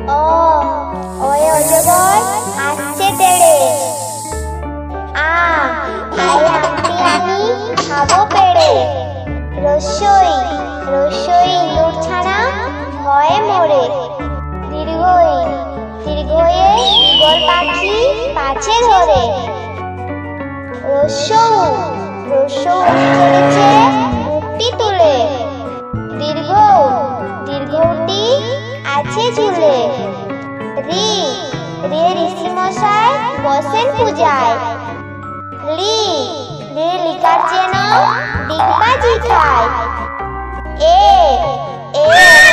অ অয়ে অজগর আসছে তেড়ে। আয় আমটি আমি খাবো পেড়ে। রস্যই রস্যই ইঁদুর ছানা ভয়ে মরে। দীর্ঘই দীর্ঘয়ে ঈগল পাখি পাছে ধরে। রস্যৌ রস্যৌ উড়ে চলেছে মুখটি তুলে। দীর্ঘ দীর্ঘটি আছে ঝুলে। রি রে ঋষি মশাই বসেন পূজায়। লি রে লিকার যেন ডিগবাজি খায়। এ এ